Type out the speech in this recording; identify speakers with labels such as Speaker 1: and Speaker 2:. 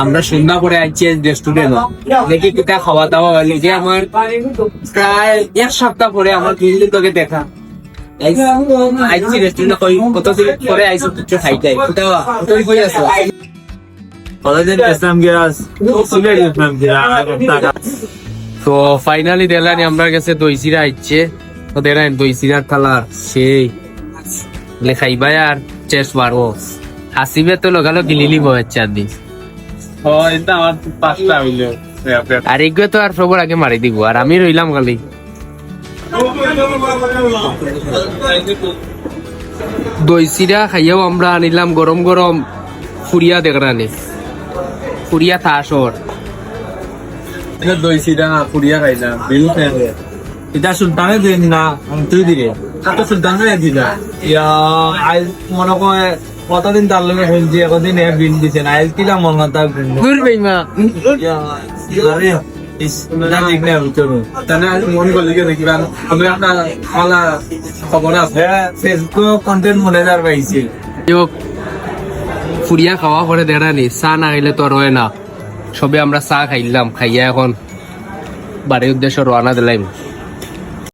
Speaker 1: আমরা সন্ধ্যা করে আইছি রেস্টুরেন্ট দেখি কোথায় খাওয়া দাওয়া হইলে যে আমার প্রায় এক সপ্তাহ পরে আমার দিল্লি তোকে দেখা আইছি রেস্টুরেন্ট কই কত দিন পরে আইছি কিছু খাইতাই কোথাও কোথায় কই আছো
Speaker 2: কতদিন ইসলাম গিয়াস সিলেট ইসলাম গিয়া
Speaker 1: তো ফাইনালি দেলানি আমরা কাছে দই চিরা আইছে তো দেরাই দই চিরার কালার সেই লেখাইবাই আর চেস মারবো হাসিবে তো লগালো গিলিলি বয়ে 4 দিন
Speaker 2: ও এটা আমার 5টা হইলো
Speaker 1: আর এগুলো তো আর সবার আগে মারি দিব আর আমি রইলাম খালি দই চিরা খাইয়াও আমরা আনিলাম গরম গরম ফুরিয়া দেখরানি ফুরিয়া থাসর
Speaker 2: এটা দই সিডা পুরিয়া খাইলা বিল খাইলে এটা সুলতানে দেন না তুই দিলে কত সুলতানে দিলা ইয়া আজ মনে করে কতদিন তার লগে হইছে কতদিন এ বিল দিছে না আজ কিলা মন না তার
Speaker 1: দূর বেইমা
Speaker 2: আরে ইস না দেখলে চলো তানা মন করলে কি দেখিবা আমরা আপনার খালা খবর আছে ফেসবুক কন্টেন্ট মনেজার পাইছি
Speaker 1: যোগ ফুরিয়া খাওয়া পরে দেখানি চা না খাইলে তো রয় না সবে আমরা চা খাইলাম খাইয়া এখন বাড়ির উদ্দেশ্য রওনা দিলাম